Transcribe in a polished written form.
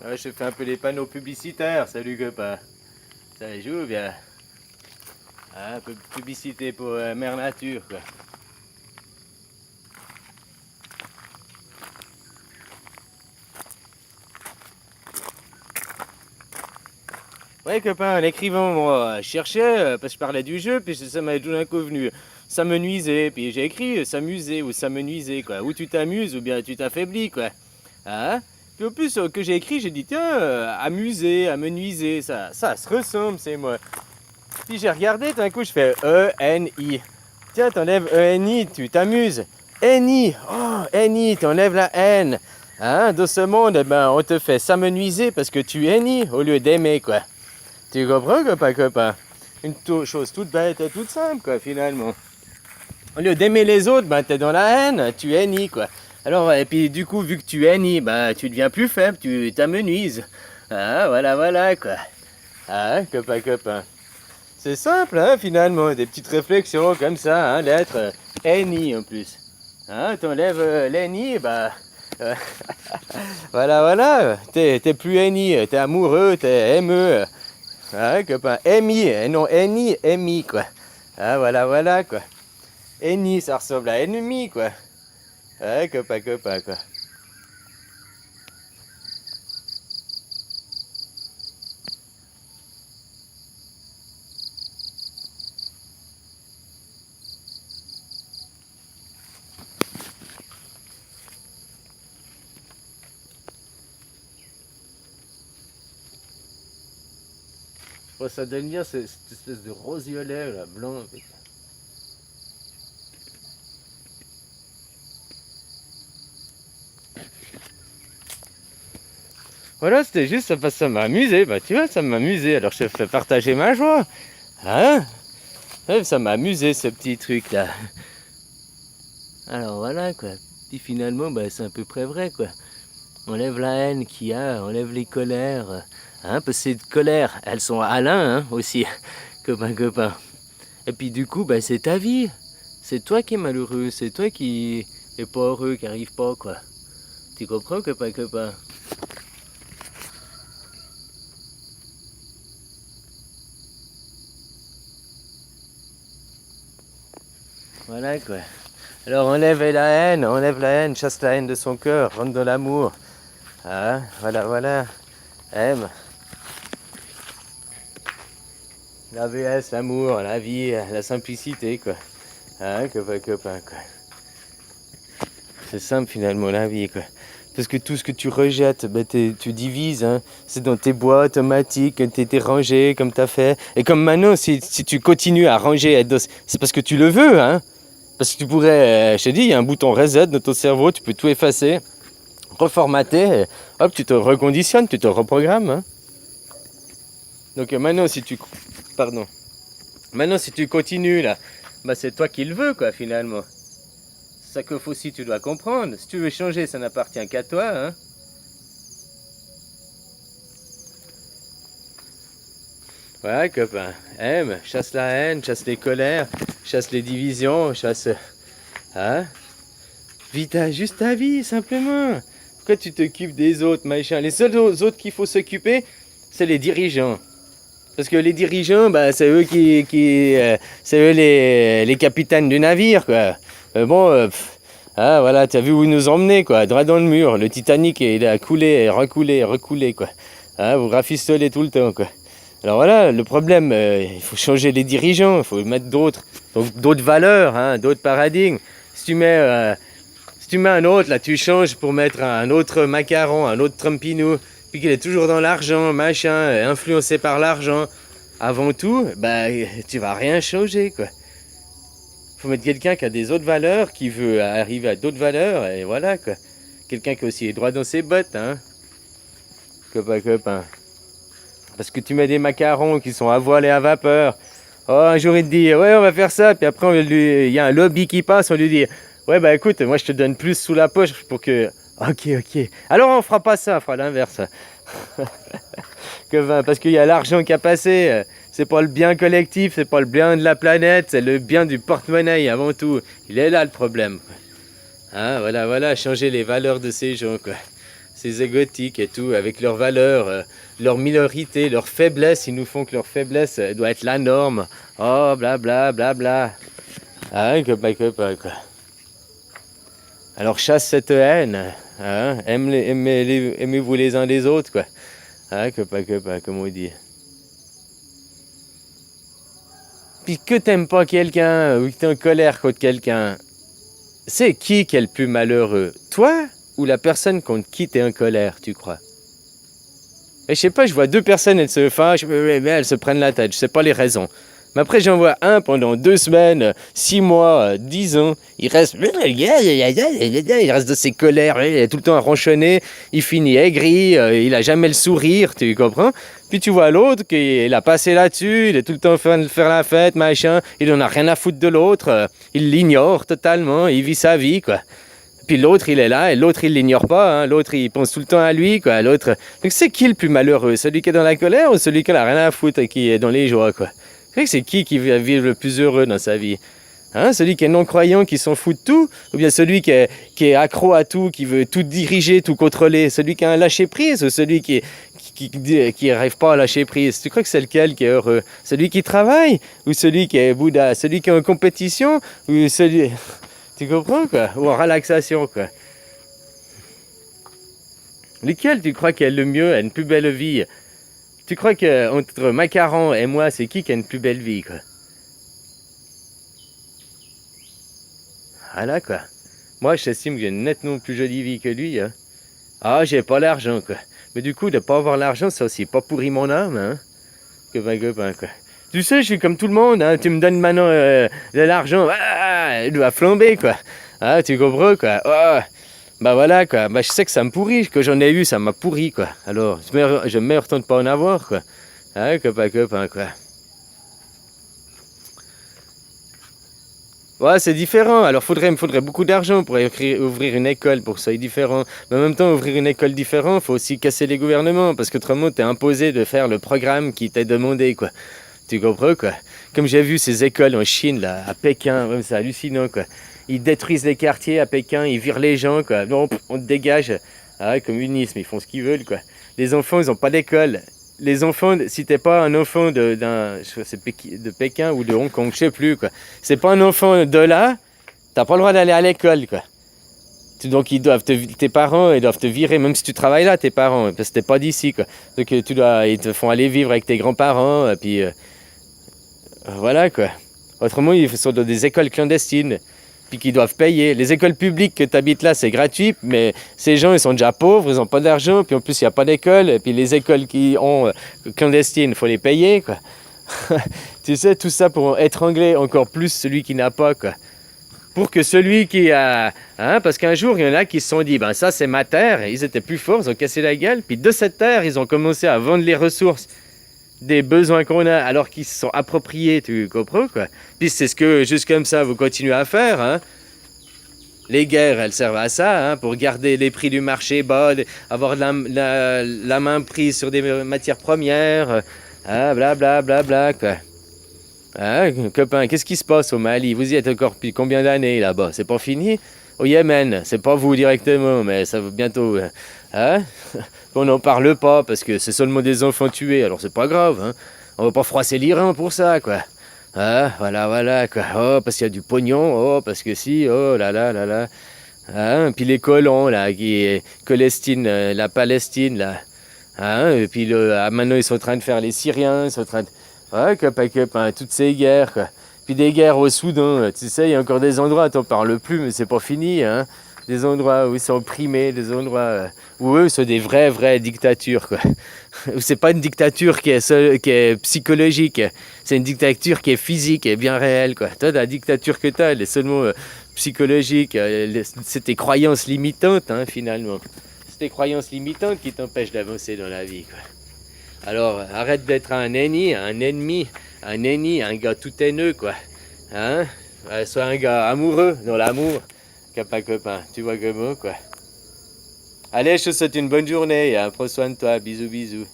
Ouais, je fais un peu les panneaux publicitaires, salut copain. Ça joue bien. Ah, un peu de publicité pour Mère Nature, quoi. Ouais copain, en écrivant, moi, je cherchais, parce que je parlais du jeu, puis ça m'avait tout d'un coup venu. Ça me nuisait, puis j'ai écrit s'amuser ou ça me nuisait, quoi. Ou tu t'amuses ou bien tu t'affaiblis, quoi. Hein? Puis au plus que j'ai écrit, j'ai dit tiens, amuser, amenuiser, ça se ressemble, c'est moi. Puis j'ai regardé, tout d'un coup je fais E-N-I. Tiens, t'enlèves E-N-I, tu t'amuses. N-I, oh, N-I, t'enlèves la N. Hein, dans ce monde, eh ben, on te fait s'amenuiser parce que tu N-I au lieu d'aimer, quoi. Tu comprends, copain, copain? Une chose toute bête et toute simple, quoi, finalement. Au lieu d'aimer les autres, ben, t'es dans la haine, tu N-I, quoi. Alors, et puis du coup, vu que tu N-I, ben, tu deviens plus faible, tu t'amenuises. Ah, voilà, voilà, quoi. Ah, copain, copain. C'est simple, hein, finalement, des petites réflexions comme ça, hein, l'être N-I en plus. Hein, t'enlèves l'N-I, bah... euh, voilà, voilà, t'es plus N-I, t'es amoureux, t'es M-E. Hein, copain, M-I, non N-I, M-I, quoi. Ah, voilà, voilà, quoi. N-I, ça ressemble à ennemi, quoi. Ouais, copain, copain, quoi. Oh, ça donne bien cette espèce de rose violet, là, blanc. Voilà, c'était juste ça m'a amusé. Bah, tu vois, ça m'a amusé. Alors, je te fais partager ma joie. Hein? Ouais, ça m'a amusé, ce petit truc-là. Alors, voilà, quoi. Puis finalement, bah, c'est à peu près vrai, quoi. On lève la haine qu'il y a, on lève les colères. Hein, parce que ces colères, elles sont à l'un, hein, aussi, copain, copain. Et puis, du coup, bah, c'est ta vie. C'est toi qui es malheureux, c'est toi qui est pas heureux, qui arrive pas, quoi. Tu comprends, copain, copain? Voilà, quoi. Alors enlève la haine, chasse la haine de son cœur, rentre dans l'amour. Ah, voilà, voilà. Aime. La VS, l'amour, la vie, la simplicité, quoi. Hein, copain, copain, quoi. C'est simple finalement la vie, quoi. Parce que tout ce que tu rejettes, ben, tu divises. Hein. C'est dans tes boîtes automatiques, t'es rangé comme t'as fait. Et comme maintenant, si tu continues à ranger, c'est parce que tu le veux. Hein. Parce que tu pourrais, je te dis, il y a un bouton reset dans ton cerveau, tu peux tout effacer, reformater, et hop, tu te reconditionnes, tu te reprogrammes. Hein. Donc maintenant, Pardon. Maintenant, si tu continues là, bah, c'est toi qui le veux, quoi, finalement. C'est ça qu'il faut aussi, tu dois comprendre. Si tu veux changer, ça n'appartient qu'à toi. Hein. Ouais, copain. Aime, chasse la haine, chasse les colères, chasse les divisions, chasse. Hein? Vis juste ta vie, simplement. Pourquoi tu t'occupes des autres, machin? Les seuls autres qu'il faut s'occuper, c'est les dirigeants. Parce que les dirigeants, bah, c'est eux c'est eux les capitaines du navire, quoi. Ah, voilà, tu as vu où ils nous emmener, quoi, droit dans le mur. Le Titanic, il a coulé, recoulé, recoulé, quoi. Ah, vous rafistolez tout le temps, quoi. Alors voilà, le problème, il faut changer les dirigeants, il faut mettre d'autres valeurs, hein, d'autres paradigmes. Si tu mets, euh, si tu mets un autre, là, tu changes pour mettre un autre macaron, un autre Trumpinou, puis qu'il est toujours dans l'argent, machin, influencé par l'argent. Avant tout, bah, tu vas rien changer, quoi. Faut mettre quelqu'un qui a des autres valeurs, qui veut arriver à d'autres valeurs, et voilà, quoi. Quelqu'un qui aussi est droit dans ses bottes, hein. Copain, copain. Parce que tu mets des macarons qui sont à voile et à vapeur. Oh, un jour il te dit, ouais, on va faire ça, puis après, il y a un lobby qui passe, on lui dit, ouais, bah écoute, moi je te donne plus sous la poche pour que... Ok, ok. Alors on fera pas ça, on fera l'inverse. Parce qu'il y a l'argent qui a passé. C'est pas le bien collectif, c'est pas le bien de la planète, c'est le bien du porte-monnaie avant tout. Il est là le problème. Hein, voilà, voilà, changer les valeurs de ces gens, quoi. ces égotiques et tout, avec leurs valeurs, leur minorité, leur faiblesse, ils nous font que leur faiblesse doit être la norme. Oh, bla bla bla bla. Ah, copain, quoi. Alors chasse cette haine, hein? Aimez-vous les uns les autres, quoi. Ah, copain, comme on dit. Puis que t'aimes pas quelqu'un, ou que t'es en colère contre quelqu'un, c'est qui est le plus malheureux? Toi ou la personne contre qui t'es en colère, tu crois? Et je sais pas, je vois deux personnes, elles se fâchent, elles se prennent la tête, je sais pas les raisons. Mais après, j'en vois un pendant 2 semaines, 6 mois, 10 ans, il reste de ses colères, il est tout le temps à ronchonner, il finit aigri, il a jamais le sourire, tu comprends? Puis tu vois l'autre qui il a passé là-dessus, il est tout le temps en train de faire la fête, machin, il en a rien à foutre de l'autre, il l'ignore totalement, il vit sa vie, quoi. Puis l'autre, il est là, et l'autre, il l'ignore pas, hein. L'autre, il pense tout le temps à lui, quoi. L'autre... Donc c'est qui le plus malheureux? Celui qui est dans la colère ou celui qui n'a rien à foutre et qui est dans les joies, quoi? C'est qui va vivre le plus heureux dans sa vie? Hein? Celui qui est non-croyant, qui s'en fout de tout? Ou bien celui qui est accro à tout, qui veut tout diriger, tout contrôler? Celui qui a un lâcher-prise ou celui qui n'arrive pas à lâcher prise? Tu crois que c'est lequel qui est heureux? Celui qui travaille ou celui qui est Bouddha? Celui qui est en compétition ou celui... Tu comprends, quoi? Ou en relaxation, quoi? Lequel tu crois qui a le mieux, a une plus belle vie? Tu crois qu'entre Macaron et moi, c'est qui a une plus belle vie, quoi? Voilà, quoi. Moi, j'estime que j'ai une nettement plus jolie vie que lui, hein. Ah, j'ai pas l'argent, quoi. Mais du coup, de pas avoir l'argent, ça aussi pas pourri mon âme, hein. Copain, quoi. Tu sais, je suis comme tout le monde, hein. Tu me donnes maintenant de l'argent, il doit flamber, quoi. Ah, tu comprends, quoi. Oh. Bah voilà, quoi. Bah, je sais que ça me pourrit, que j'en ai eu, ça m'a pourri, quoi. Alors, je me meurs de pas en avoir, quoi. Ah, copain, quoi. Ouais, c'est différent. Alors, il me faudrait beaucoup d'argent pour ouvrir une école pour que ça soit différent. Mais en même temps, ouvrir une école différente, il faut aussi casser les gouvernements, parce qu'autrement, t'es imposé de faire le programme qui t'est demandé, quoi. Tu comprends, quoi? Comme j'ai vu ces écoles en Chine, là, à Pékin, ouais, c'est hallucinant, quoi. Ils détruisent les quartiers à Pékin, ils virent les gens, quoi. Non, on te dégage. Ah, communisme, ils font ce qu'ils veulent, quoi. Les enfants, ils n'ont pas d'école. Les enfants, si t'es pas un enfant de Pékin ou de Hong Kong, je sais plus, quoi. C'est pas un enfant de là, t'as pas le droit d'aller à l'école, quoi. Donc tes parents, ils doivent te virer, même si tu travailles là, tes parents, parce que t'es pas d'ici, quoi. Donc ils te font aller vivre avec tes grands-parents, et puis voilà, quoi. Autrement, ils sont dans des écoles clandestines, puis qu'ils doivent payer. Les écoles publiques que tu habites là, c'est gratuit, mais ces gens, ils sont déjà pauvres, ils n'ont pas d'argent, puis en plus, il n'y a pas d'école, et puis les écoles qui ont clandestines, il faut les payer, quoi. Tu sais, tout ça pour étrangler encore plus celui qui n'a pas, quoi. Pour que celui qui a... Hein, parce qu'un jour, il y en a qui se sont dit, ben ça, c'est ma terre, ils étaient plus forts, ils ont cassé la gueule, puis de cette terre, ils ont commencé à vendre les ressources des besoins qu'on a, alors qu'ils se sont appropriés, tu comprends, quoi. Puis c'est ce que, juste comme ça, vous continuez à faire, hein. Les guerres, elles servent à ça, hein, pour garder les prix du marché bas, avoir la main prise sur des matières premières, hein, bla, quoi. Hein, copain, qu'est-ce qui se passe au Mali? Vous y êtes encore depuis combien d'années là-bas? C'est pas fini? Au Yémen, c'est pas vous directement, mais ça va bientôt... Hein? On n'en parle pas parce que c'est seulement des enfants tués, alors c'est pas grave, hein? On va pas froisser l'Iran pour ça, quoi. Hein? Voilà, quoi. Oh, parce qu'il y a du pognon, oh, parce que si, oh là. Hein? Puis les colons, là, la Palestine, là. Hein? Et puis maintenant, ils sont en train de faire les Syriens, ils sont en train de... Ouais, copain, toutes ces guerres, quoi. Puis des guerres au Soudan, tu sais, il y a encore des endroits, t'en parles plus, mais c'est pas fini, hein. Des endroits où ils sont opprimés, des endroits où eux sont des vraies dictatures, quoi. C'est pas une dictature qui est psychologique, c'est une dictature qui est physique et bien réelle, quoi. Toi, la dictature que t'as, elle est seulement psychologique, c'est tes croyances limitantes, hein, finalement. C'est tes croyances limitantes qui t'empêchent d'avancer dans la vie, quoi. Alors, arrête d'être un ennemi, un gars tout haineux, quoi. Hein? Sois un gars amoureux, dans l'amour. Copain, tu vois comment, quoi. Allez, je te souhaite une bonne journée, hein. Prends soin de toi, bisous.